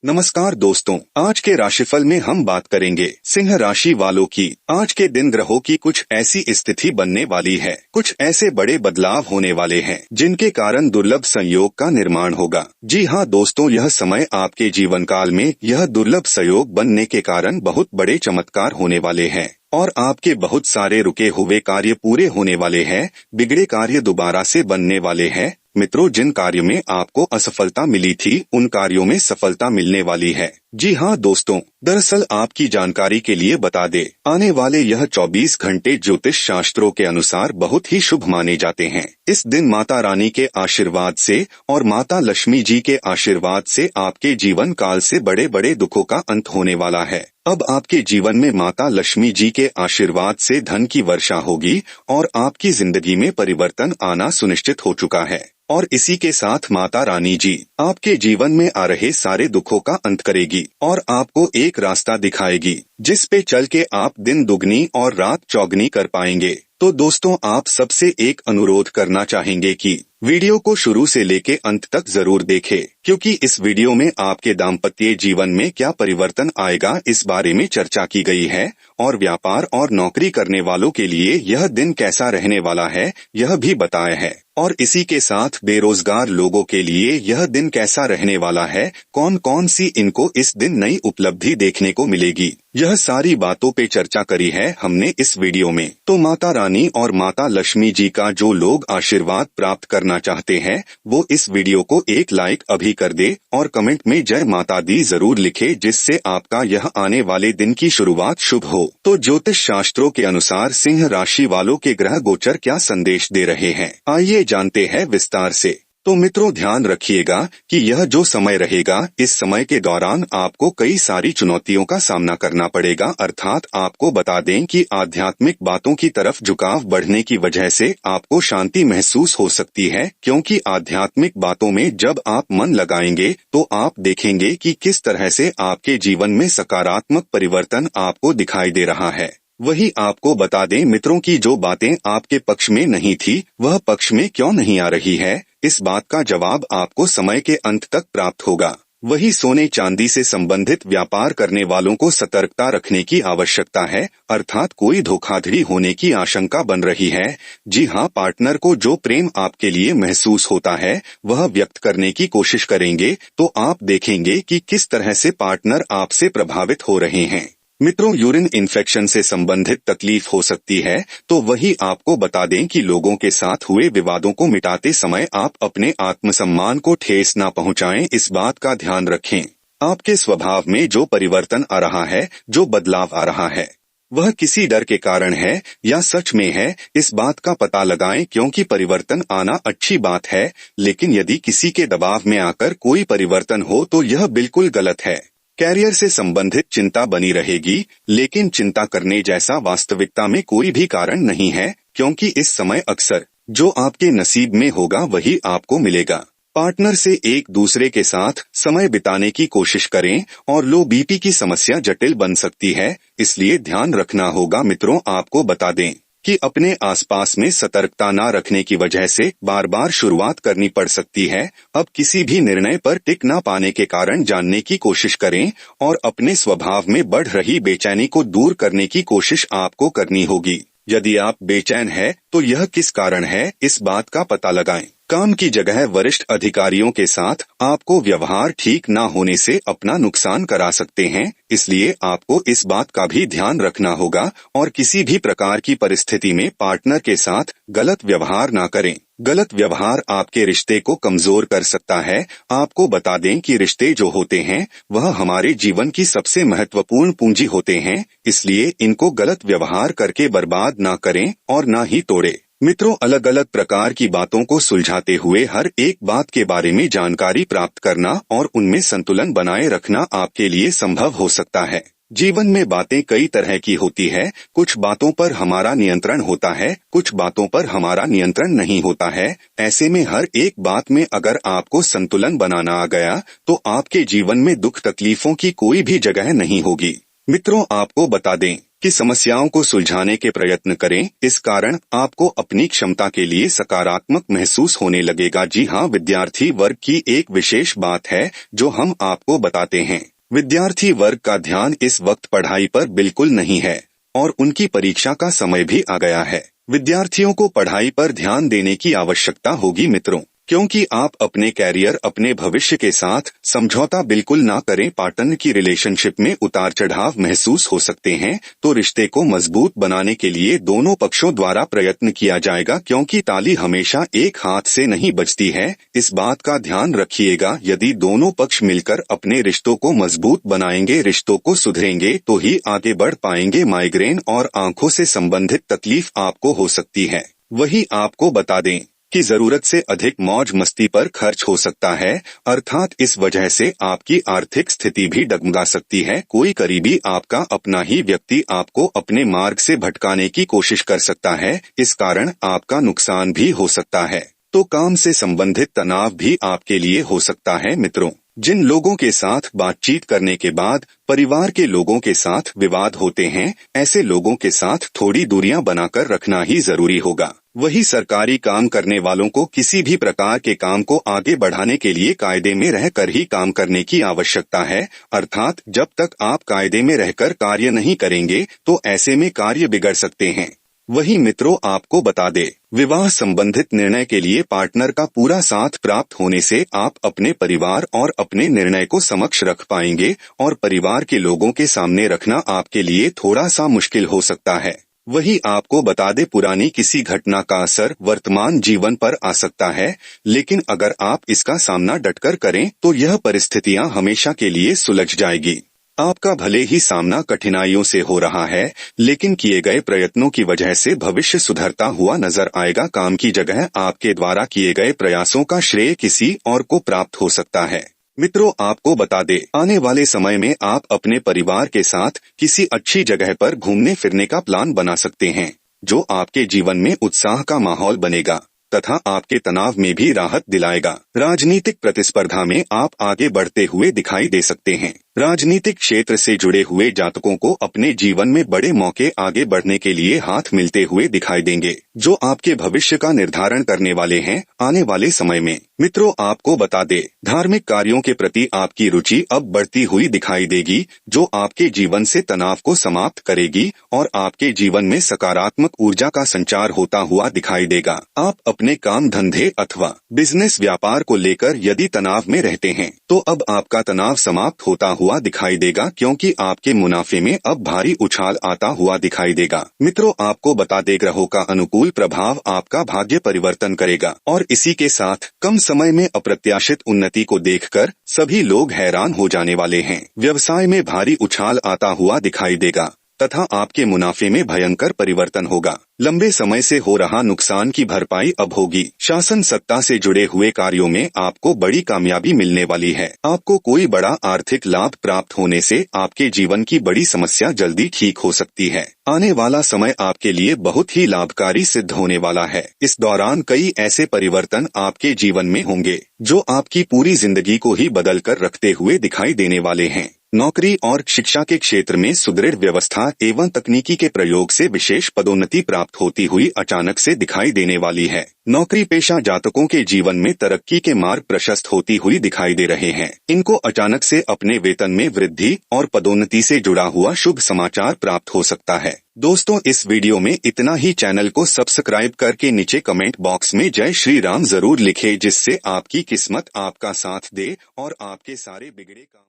नमस्कार दोस्तों, आज के राशिफल में हम बात करेंगे सिंह राशि वालों की। आज के दिन ग्रहों की कुछ ऐसी स्थिति बनने वाली है, कुछ ऐसे बड़े बदलाव होने वाले हैं जिनके कारण दुर्लभ संयोग का निर्माण होगा। जी हाँ दोस्तों, यह समय आपके जीवन काल में यह दुर्लभ संयोग बनने के कारण बहुत बड़े चमत्कार होने वाले हैं और आपके बहुत सारे रुके हुए कार्य पूरे होने वाले हैं, बिगड़े कार्य दोबारा से बनने वाले हैं। मित्रों, जिन कार्य में आपको असफलता मिली थी उन कार्यों में सफलता मिलने वाली है। जी हाँ दोस्तों, दरअसल आपकी जानकारी के लिए बता दे, आने वाले यह 24 घंटे ज्योतिष शास्त्रों के अनुसार बहुत ही शुभ माने जाते हैं। इस दिन माता रानी के आशीर्वाद से और माता लक्ष्मी जी के आशीर्वाद से आपके जीवन काल से बड़े बड़े दुखों का अंत होने वाला है। अब आपके जीवन में माता लक्ष्मी जी के आशीर्वाद से धन की वर्षा होगी और आपकी जिंदगी में परिवर्तन आना सुनिश्चित हो चुका है। और इसी के साथ माता रानी जी आपके जीवन में आ रहे सारे दुखों का अंत करेगी और आपको एक रास्ता दिखाएगी जिस पे चल के आप दिन दुगनी और रात चौगनी कर पाएंगे। तो दोस्तों, आप सबसे एक अनुरोध करना चाहेंगे कि वीडियो को शुरू से लेके अंत तक जरूर देखें, क्योंकि इस वीडियो में आपके दाम्पत्य जीवन में क्या परिवर्तन आएगा इस बारे में चर्चा की गई है और व्यापार और नौकरी करने वालों के लिए यह दिन कैसा रहने वाला है यह भी बताया है। और इसी के साथ बेरोजगार लोगों के लिए यह दिन कैसा रहने वाला है, कौन कौन सी इनको इस दिन नई उपलब्धि देखने को मिलेगी, यह सारी बातों पे चर्चा करी है हमने इस वीडियो में। तो माता रानी और माता लक्ष्मी जी का जो लोग आशीर्वाद प्राप्त करना चाहते हैं वो इस वीडियो को एक लाइक अभी कर दे और कमेंट में जय माता दी जरूर लिखे, जिससे आपका यह आने वाले दिन की शुरुआत शुभ हो। तो ज्योतिष शास्त्रों के अनुसार सिंह राशि वालों के ग्रह गोचर क्या संदेश दे रहे हैं, आइए जानते हैं विस्तार से। तो मित्रों, ध्यान रखिएगा कि यह जो समय रहेगा, इस समय के दौरान आपको कई सारी चुनौतियों का सामना करना पड़ेगा। अर्थात आपको बता दें कि आध्यात्मिक बातों की तरफ झुकाव बढ़ने की वजह से आपको शांति महसूस हो सकती है, क्योंकि आध्यात्मिक बातों में जब आप मन लगाएंगे तो आप देखेंगे कि किस तरह से आपके जीवन में सकारात्मक परिवर्तन आपको दिखाई दे रहा है। वही आपको बता दें मित्रों की जो बातें आपके पक्ष में नहीं थी वह पक्ष में क्यों नहीं आ रही है, इस बात का जवाब आपको समय के अंत तक प्राप्त होगा। वही सोने चांदी से संबंधित व्यापार करने वालों को सतर्कता रखने की आवश्यकता है, अर्थात कोई धोखाधड़ी होने की आशंका बन रही है। जी हाँ, पार्टनर को जो प्रेम आपके लिए महसूस होता है वह व्यक्त करने की कोशिश करेंगे तो आप देखेंगे कि किस तरह से पार्टनर आपसे प्रभावित हो रहे हैं। मित्रों, यूरिन इन्फेक्शन से संबंधित तकलीफ हो सकती है, तो वही आपको बता दें कि लोगों के साथ हुए विवादों को मिटाते समय आप अपने आत्मसम्मान को ठेस न पहुंचाएं, इस बात का ध्यान रखें। आपके स्वभाव में जो परिवर्तन आ रहा है, जो बदलाव आ रहा है, वह किसी डर के कारण है या सच में है, इस बात का पता लगाएं, क्योंकि परिवर्तन आना अच्छी बात है, लेकिन यदि किसी के दबाव में आकर कोई परिवर्तन हो तो यह बिल्कुल गलत है। कैरियर से संबंधित चिंता बनी रहेगी, लेकिन चिंता करने जैसा वास्तविकता में कोई भी कारण नहीं है, क्योंकि इस समय अक्सर जो आपके नसीब में होगा वही आपको मिलेगा। पार्टनर से एक दूसरे के साथ समय बिताने की कोशिश करें और लो बीपी की समस्या जटिल बन सकती है, इसलिए ध्यान रखना होगा। मित्रों, आपको बता दें कि अपने आसपास में सतर्कता न रखने की वजह से बार बार शुरुआत करनी पड़ सकती है। अब किसी भी निर्णय पर टिक न पाने के कारण जानने की कोशिश करें और अपने स्वभाव में बढ़ रही बेचैनी को दूर करने की कोशिश आपको करनी होगी। यदि आप बेचैन हैं तो यह किस कारण है, इस बात का पता लगाएं। काम की जगह वरिष्ठ अधिकारियों के साथ आपको व्यवहार ठीक न होने से अपना नुकसान करा सकते हैं, इसलिए आपको इस बात का भी ध्यान रखना होगा और किसी भी प्रकार की परिस्थिति में पार्टनर के साथ गलत व्यवहार न करें। गलत व्यवहार आपके रिश्ते को कमजोर कर सकता है। आपको बता दें कि रिश्ते जो होते हैं वह हमारे जीवन की सबसे महत्वपूर्ण पूंजी होते हैं, इसलिए इनको गलत व्यवहार करके बर्बाद न करें और न ही तोड़ें। मित्रों, अलग अलग प्रकार की बातों को सुलझाते हुए हर एक बात के बारे में जानकारी प्राप्त करना और उनमें संतुलन बनाए रखना आपके लिए संभव हो सकता है। जीवन में बातें कई तरह की होती है, कुछ बातों पर हमारा नियंत्रण होता है, कुछ बातों पर हमारा नियंत्रण नहीं होता है। ऐसे में हर एक बात में अगर आपको संतुलन बनाना आ गया तो आपके जीवन में दुख तकलीफों की कोई भी जगह नहीं होगी। मित्रों, आपको बता दें कि समस्याओं को सुलझाने के प्रयत्न करें, इस कारण आपको अपनी क्षमता के लिए सकारात्मक महसूस होने लगेगा। जी हाँ, विद्यार्थी वर्ग की एक विशेष बात है जो हम आपको बताते हैं। विद्यार्थी वर्ग का ध्यान इस वक्त पढ़ाई पर बिल्कुल नहीं है और उनकी परीक्षा का समय भी आ गया है। विद्यार्थियों को पढ़ाई पर ध्यान देने की आवश्यकता होगी मित्रों, क्योंकि आप अपने कैरियर, अपने भविष्य के साथ समझौता बिल्कुल ना करें। पार्टनर की रिलेशनशिप में उतार चढ़ाव महसूस हो सकते हैं, तो रिश्ते को मजबूत बनाने के लिए दोनों पक्षों द्वारा प्रयत्न किया जाएगा, क्योंकि ताली हमेशा एक हाथ से नहीं बजती है। इस बात का ध्यान रखिएगा, यदि दोनों पक्ष मिलकर अपने रिश्तों को मजबूत बनाएंगे, रिश्तों को सुधरेंगे, तो ही आगे बढ़ पाएंगे। माइग्रेन और आंखों से संबंधित तकलीफ आपको हो सकती है। वही आपको बता दें कि जरूरत से अधिक मौज मस्ती पर खर्च हो सकता है, अर्थात इस वजह से आपकी आर्थिक स्थिति भी डगमगा सकती है। कोई करीबी, आपका अपना ही व्यक्ति आपको अपने मार्ग से भटकाने की कोशिश कर सकता है, इस कारण आपका नुकसान भी हो सकता है। तो काम से संबंधित तनाव भी आपके लिए हो सकता है। मित्रों, जिन लोगों के साथ बातचीत करने के बाद परिवार के लोगों के साथ विवाद होते हैं, ऐसे लोगों के साथ थोड़ी दूरियां बनाकर रखना ही जरूरी होगा। वही सरकारी काम करने वालों को किसी भी प्रकार के काम को आगे बढ़ाने के लिए कायदे में रहकर ही काम करने की आवश्यकता है, अर्थात जब तक आप कायदे में रहकर कार्य नहीं करेंगे तो ऐसे में कार्य बिगड़ सकते हैं। वही मित्रों, आपको बता दे, विवाह संबंधित निर्णय के लिए पार्टनर का पूरा साथ प्राप्त होने से आप अपने परिवार और अपने निर्णय को समक्ष रख पाएंगे, और परिवार के लोगों के सामने रखना आपके लिए थोड़ा सा मुश्किल हो सकता है। वही आपको बता दे, पुरानी किसी घटना का असर वर्तमान जीवन पर आ सकता है, लेकिन अगर आप इसका सामना डटकर करें तो यह परिस्थितियां हमेशा के लिए सुलझ जाएगी। आपका भले ही सामना कठिनाइयों से हो रहा है, लेकिन किए गए प्रयत्नों की वजह से भविष्य सुधरता हुआ नजर आएगा। काम की जगह आपके द्वारा किए गए प्रयासों का श्रेय किसी और को प्राप्त हो सकता है। मित्रों, आपको बता दे, आने वाले समय में आप अपने परिवार के साथ किसी अच्छी जगह पर घूमने फिरने का प्लान बना सकते हैं, जो आपके जीवन में उत्साह का माहौल बनेगा तथा आपके तनाव में भी राहत दिलाएगा। राजनीतिक प्रतिस्पर्धा में आप आगे बढ़ते हुए दिखाई दे सकते हैं। राजनीतिक क्षेत्र से जुड़े हुए जातकों को अपने जीवन में बड़े मौके आगे बढ़ने के लिए हाथ मिलते हुए दिखाई देंगे, जो आपके भविष्य का निर्धारण करने वाले हैं आने वाले समय में। मित्रों, आपको बता दे, धार्मिक कार्यों के प्रति आपकी रुचि अब बढ़ती हुई दिखाई देगी, जो आपके जीवन से तनाव को समाप्त करेगी और आपके जीवन में सकारात्मक ऊर्जा का संचार होता हुआ दिखाई देगा। आप अपने काम धंधे अथवा बिजनेस व्यापार को लेकर यदि तनाव में रहते हैं, तो अब आपका तनाव समाप्त होता हुआ दिखाई देगा, क्योंकि आपके मुनाफे में अब भारी उछाल आता हुआ दिखाई देगा। मित्रों, आपको बता दे, ग्रहों का अनुकूल प्रभाव आपका भाग्य परिवर्तन करेगा और इसी के साथ कम समय में अप्रत्याशित उन्नति को देखकर सभी लोग हैरान हो जाने वाले हैं। व्यवसाय में भारी उछाल आता हुआ दिखाई देगा तथा आपके मुनाफे में भयंकर परिवर्तन होगा। लंबे समय से हो रहा नुकसान की भरपाई अब होगी। शासन सत्ता से जुड़े हुए कार्यों में आपको बड़ी कामयाबी मिलने वाली है। आपको कोई बड़ा आर्थिक लाभ प्राप्त होने से आपके जीवन की बड़ी समस्या जल्दी ठीक हो सकती है। आने वाला समय आपके लिए बहुत ही लाभकारी सिद्ध होने वाला है। इस दौरान कई ऐसे परिवर्तन आपके जीवन में होंगे जो आपकी पूरी जिंदगी को ही बदल कर रखते हुए दिखाई देने वाले हैं। नौकरी और शिक्षा के क्षेत्र में सुदृढ़ व्यवस्था एवं तकनीकी के प्रयोग से विशेष पदोन्नति प्राप्त होती हुई अचानक से दिखाई देने वाली है। नौकरी पेशा जातकों के जीवन में तरक्की के मार्ग प्रशस्त होती हुई दिखाई दे रहे हैं। इनको अचानक से अपने वेतन में वृद्धि और पदोन्नति से जुड़ा हुआ शुभ समाचार प्राप्त हो सकता है। दोस्तों, इस वीडियो में इतना ही। चैनल को सब्सक्राइब करके नीचे कमेंट बॉक्स में जय श्री राम जरूर लिखें, जिससे आपकी किस्मत आपका साथ दे और आपके सारे बिगड़े काम